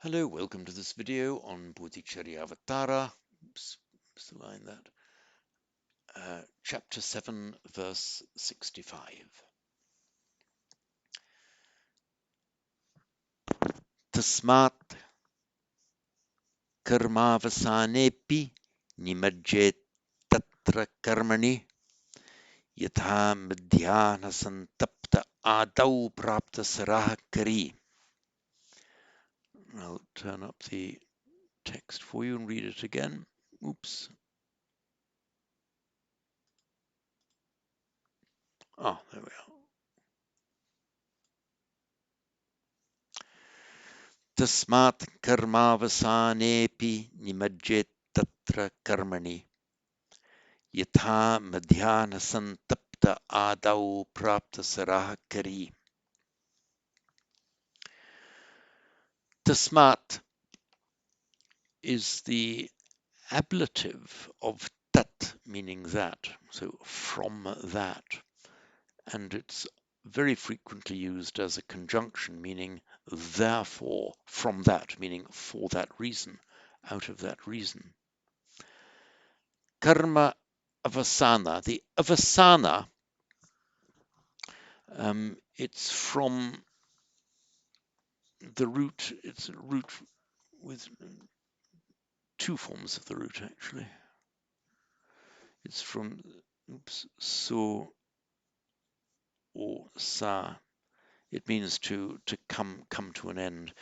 Hello, welcome to this video on Bodhicaryavatara. Oops, missed the line that. Chapter 7, verse 65. Tasmat karmavasanepi nimajjet tatra karmani yatha madhyana santapta adau prapta saraha kari. I'll turn up the text for you and read it again. Oops. Oh, there we are. Tasmat karmavasanepi nimajjet tatra karmani yatha madhyana santapta adau prapta saraha kari. Tasmat is the ablative of tat, meaning that, so from that, and it's very frequently used as a conjunction, meaning therefore, from that, meaning for that reason, out of that reason. Karma avasana, the avasana, it's from the root, it's a root with two forms of the root actually. It's from so or sa. It means to come to an end.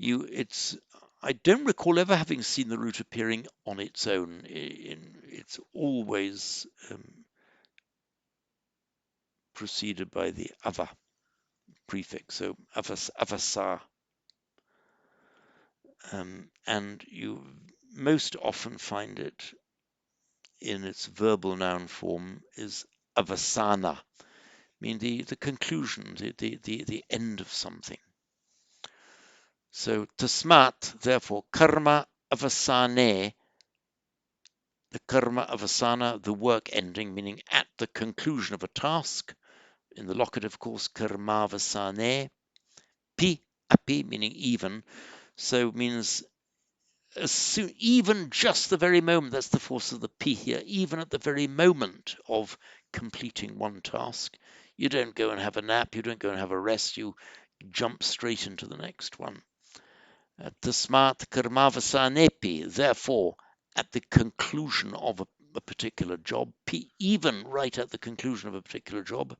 I don't recall ever having seen the root appearing on its own. It's always preceded by the ava prefix, so avasa. And you most often find it in its verbal noun form is avasana, meaning the conclusion, the end of something. So tasmat, therefore, karma avasane, the karma avasana, the work ending, meaning at the conclusion of a task. In the locative, of course, karmavasane. Pi, api, meaning even. So means soon, even just the very moment, that's the force of the P here, even at the very moment of completing one task, you don't go and have a nap, you don't go and have a rest, you jump straight into the next one. Tasmat karmavasanepi, therefore, at the conclusion of a particular job, even right at the conclusion of a particular job.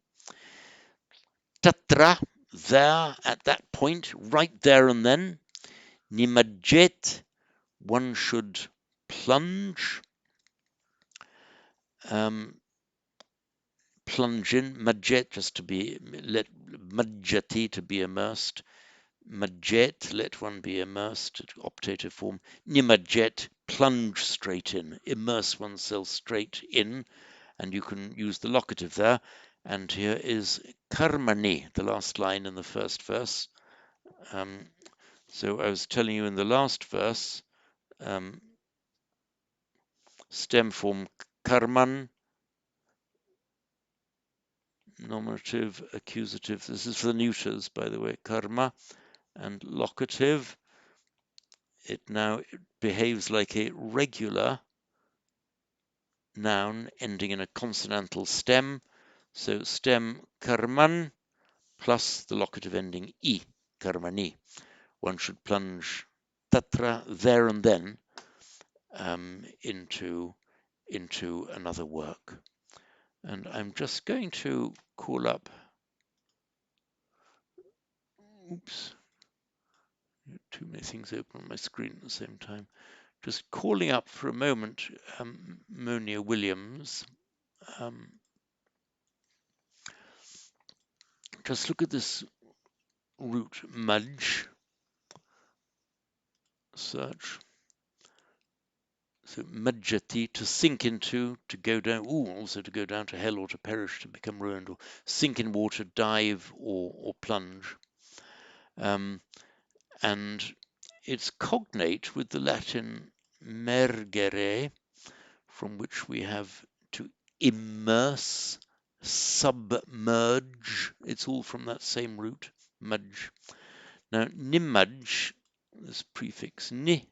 Tatra, there, at that point, right there and then. Nimajjet, one should plunge, plunge in, majjet, just to be, let majjati, to be immersed, majjet, let one be immersed, optative form, nimajjet, plunge straight in, immerse oneself straight in, and you can use the locative there, and here is karmani, the last line in the first verse. So I was telling you in the last verse, stem form karman, nominative, accusative. This is for the neuters, by the way, karma, and locative. It now behaves like a regular noun ending in a consonantal stem. So stem karman plus the locative ending I, karmani. One should plunge tatra, there and then, into another work. And I'm just going to call up, oops, too many things open on my screen at the same time. Just calling up for a moment Monia Williams. Just look at this root mudge, search. So majjati, to sink into, to go down, also to go down to hell or to perish, to become ruined, or sink in water, dive or plunge. And it's cognate with the Latin mergere, from which we have to immerse, submerge. It's all from that same root, mudge. Now, nimudge this prefix ni,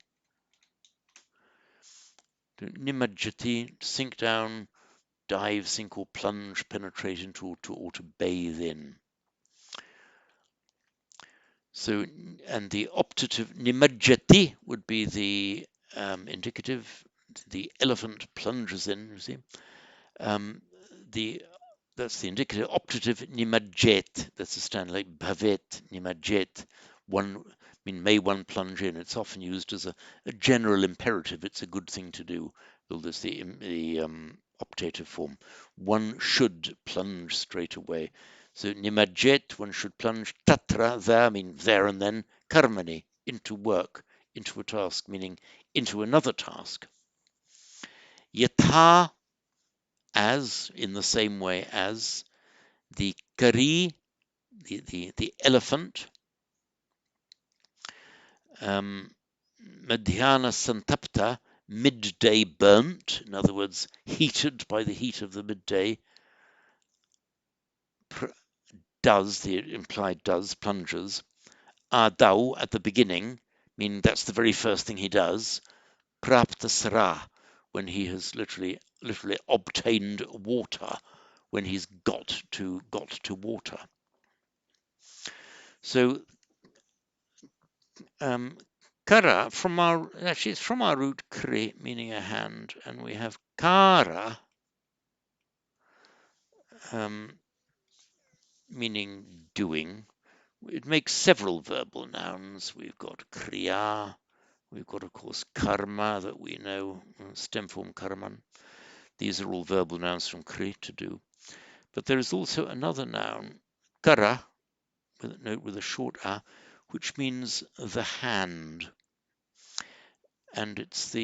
nimajjati, sink down, dive, sink, or plunge, penetrate into, or to bathe in. So, and the optative nimajjati would be the indicative. The elephant plunges in. You see, the that's the indicative. Optative nimajjet. That's a standard like bhavet nimajjet. One, I mean, may one plunge in? It's often used as a general imperative. It's a good thing to do. Well, there's the optative form. One should plunge straight away. So nimajjet, one should plunge. Tatra, there, I mean there and then. Karmani, into work, into a task, meaning into another task. Yatha, as, in the same way as. The kari, the elephant. Madhyana santapta, midday burnt, in other words, heated by the heat of the midday. Does, the implied does, plunges. Adau, at the beginning, meaning that's the very first thing he does. Prapta sara, when he has literally obtained water, when he's got to water. So kara, it's from our root kri, meaning a hand, and we have kara, meaning doing. It makes several verbal nouns. We've got kriya, we've got, of course, karma that we know, stem form karman. These are all verbal nouns from kri, to do. But there is also another noun, kara, with a note with a short a, which means the hand. And it's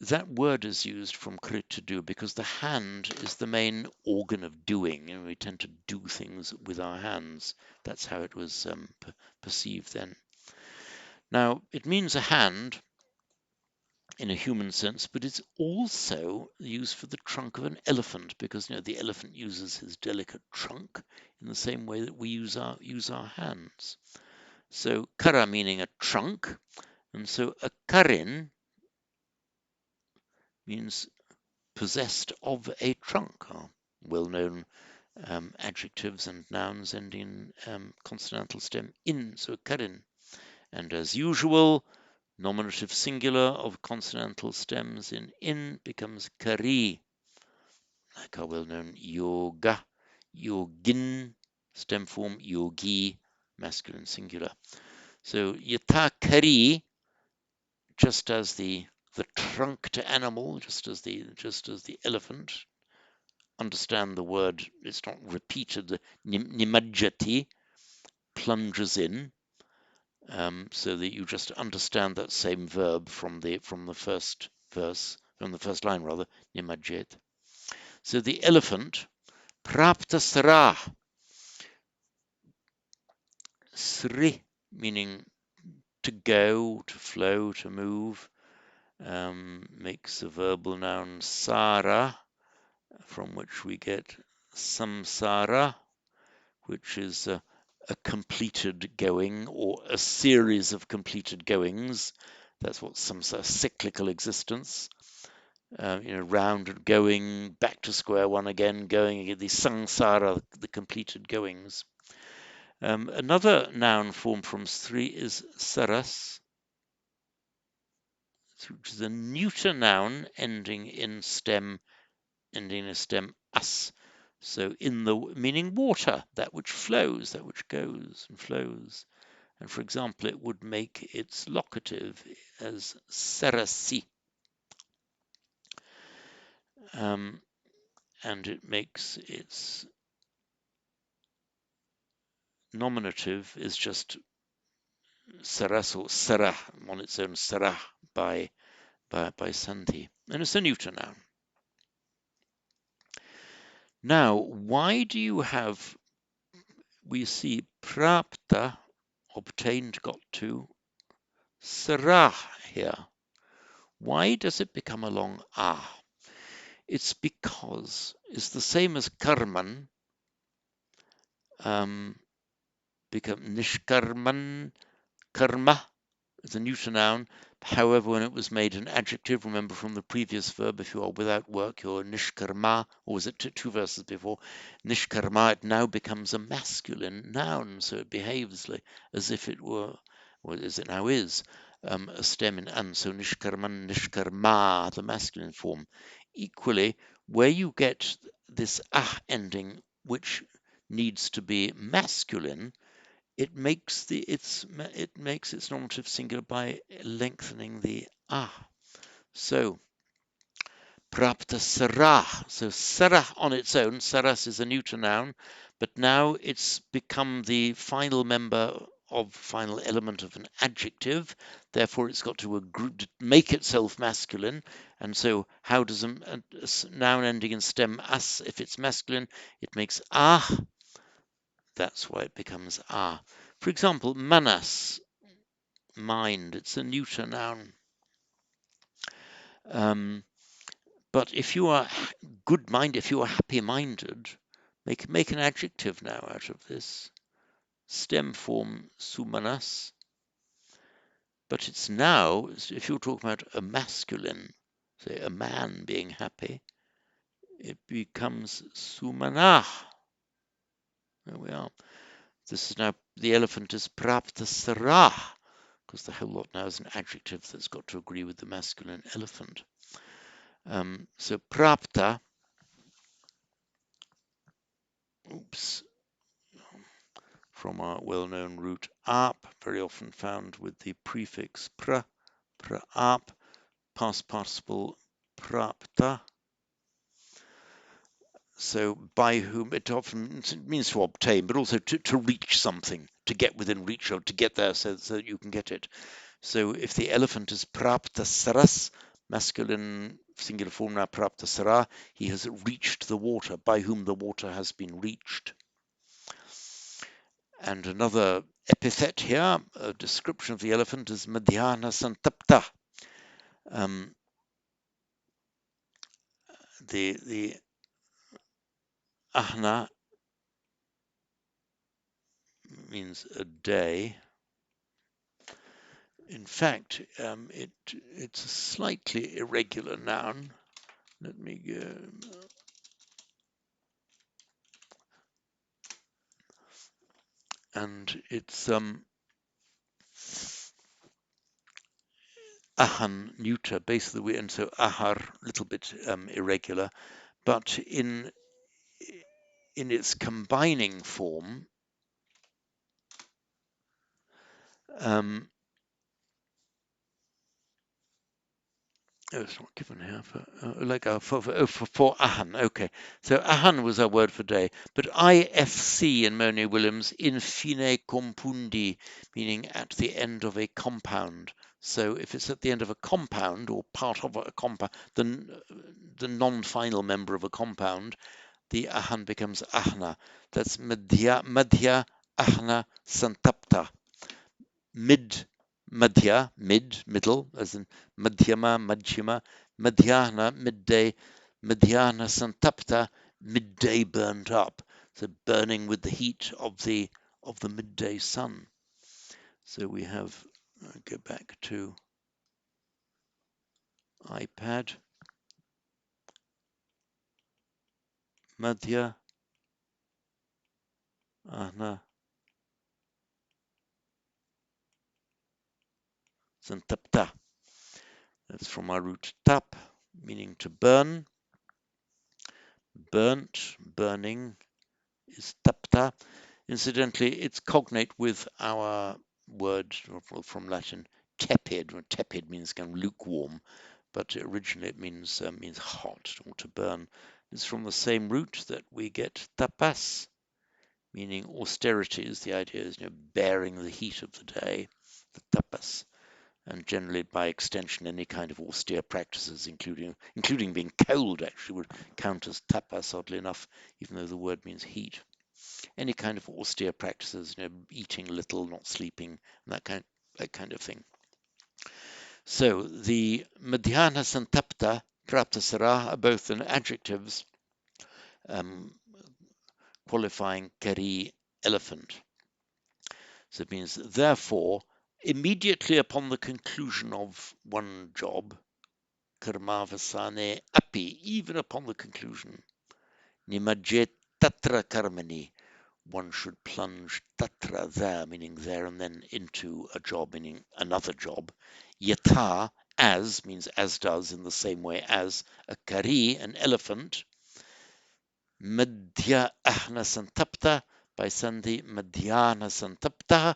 that word is used from krit, to do, because the hand is the main organ of doing, and we tend to do things with our hands. That's how it was perceived then. Now, it means a hand in a human sense, but it's also used for the trunk of an elephant, because the elephant uses his delicate trunk in the same way that we use our hands. So kara meaning a trunk, and so a karin means possessed of a trunk, are well-known adjectives and nouns ending in consonantal stem in, so karin. And as usual, nominative singular of consonantal stems in becomes kari, like our well-known yoga, yogin, stem form yogi, masculine singular. So yata kari, just as the trunk to animal, just as the elephant. Understand the word; it's not repeated. Nimajjati, plunges in, so that you just understand that same verb from the first verse, from the first line rather. Nimajjet. So the elephant, prapta sara, sri, meaning to go, to flow, to move. Makes a verbal noun sara, from which we get samsara, which is a completed going, or a series of completed goings. That's what samsara, cyclical existence. Round and going, back to square one again, going again, the samsara, the completed goings. Another noun form from Sri is saras, which is a neuter noun ending in a stem as. So in the meaning water, that which flows, that which goes and flows. And for example, it would make its locative as sarasi. And it makes its nominative is just saras or sarah on its own, sarah by Santi. And it's a neuter noun. Now, why do you have, we see prapta, obtained, got to, sarah here? Why does it become a long ah? It's because it's the same as karman, become nishkarman, karma, It's a neuter noun. However, when it was made an adjective, remember from the previous verb, if you are without work, you're nishkarma, or was it two verses before? Nishkarma, it now becomes a masculine noun, so it behaves like, as if it were, or as it now is, a stem in an, so nishkarman, nishkarma, the masculine form. Equally, where you get this ah ending, which needs to be masculine, it makes its nominative singular by lengthening the ah. So prapta sarah. So sarah on its own, saras is a neuter noun, but now it's become the final final element of an adjective. Therefore, it's got to make itself masculine. And so, how does a noun ending in stem as, if it's masculine, it makes ah. That's why it becomes ah. For example, manas, mind. It's a neuter noun. But if you are good mind, if you are happy minded, make an adjective now out of this. Stem form sumanas. But it's now, if you're talking about a masculine, say a man being happy, it becomes sumanah. There we are. This is now, the elephant is praptasarah, because the whole lot now is an adjective that's got to agree with the masculine elephant. So prapta, from our well-known root ap, very often found with the prefix pra ap, past participle prapta. So by whom, it often means to obtain, but also to reach something, to get within reach, or to get there so that you can get it. So if the elephant is prapta saras, masculine singular form now prapta sara, he has reached the water, by whom the water has been reached. And another epithet here, a description of the elephant, is madhyana santapta. The ahna means a day. In fact, it's a slightly irregular noun. Let me go. And it's ahan neuter, basically, and so ahar, a little bit irregular, but in its combining form, it's not given here for ahan. Okay, so ahan was our word for day, but IFC in Moni Williams, in fine compundi, meaning at the end of a compound. So if it's at the end of a compound or part of a compound, then the non-final member of a compound, the ahan becomes ahna. That's madhya ahna santapta. Madhya, middle, as in madhyama, madhyama, madhyana, midday, madhyana santapta, midday burnt up. So burning with the heat of the midday sun. So we have, go back to iPad, madhya, ahna, santapta. That's from our root tap, meaning to burn. Burnt, burning is tapta. Incidentally, it's cognate with our word from Latin tepid. Tepid means kind of lukewarm, but originally it means hot or to burn. It's from the same root that we get tapas, meaning austerity. Is the idea is bearing the heat of the day, the tapas. And generally, by extension, any kind of austere practices, including being cold, actually would count as tapas, oddly enough, even though the word means heat. Any kind of austere practices, eating little, not sleeping, that kind of thing. So the madhyana santapta, praptasara are both an adjectives qualifying kari, elephant. So it means, therefore, immediately upon the conclusion of one job, karmavasane api, even upon the conclusion, nimajje tatra karmani, one should plunge tatra, there, meaning there, and then into a job, meaning another job. Yatha, as, means as does, in the same way as. A kari, an elephant. Madhya ahna santapta, by sandhi madhyana santapta,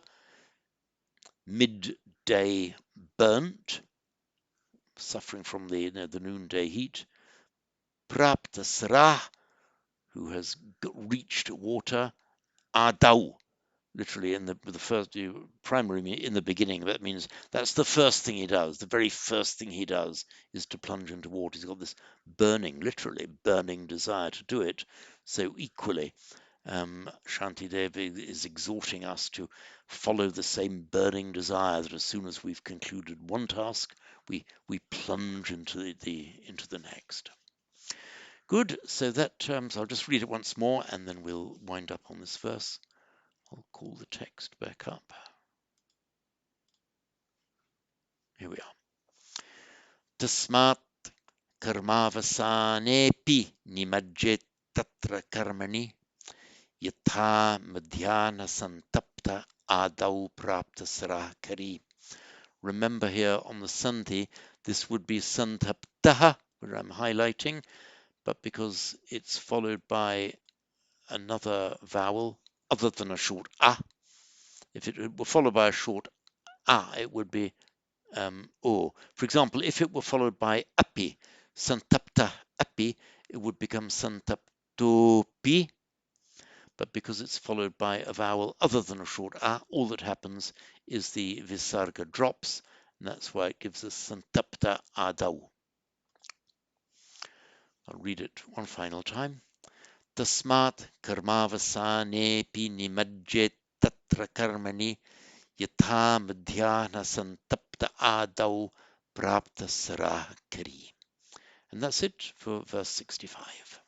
midday burnt, suffering from the noonday heat. Prapta srah, who has reached water. Adau, literally in the first primary in the beginning. That means that's the first thing he does. The very first thing he does is to plunge into water. He's got this burning, literally burning desire to do it. So equally, Shanti Devi is exhorting us to follow the same burning desire that as soon as we've concluded one task, we plunge into the next. Good. So that so I'll just read it once more, and then we'll wind up on this verse. I'll call the text back up. Here we are. Tasmat karmavasanepi nimajjet tatra karmani yatha madhyana santapta adau prapta sarakari. Remember here on the sandhi, this would be santaptaha, where I'm highlighting, but because it's followed by another vowel other than a short a, if it were followed by a short a, it would be or. For example, if it were followed by api, santapta api, it would become santaptopi. But because it's followed by a vowel other than a short a, all that happens is the visarga drops, and that's why it gives us santapta adau. I'll read it one final time. Tasmat karmavasanepi nimajjet tatra karmani yatha madhyana santapta adau prapta sarah kari. And that's it for verse 65.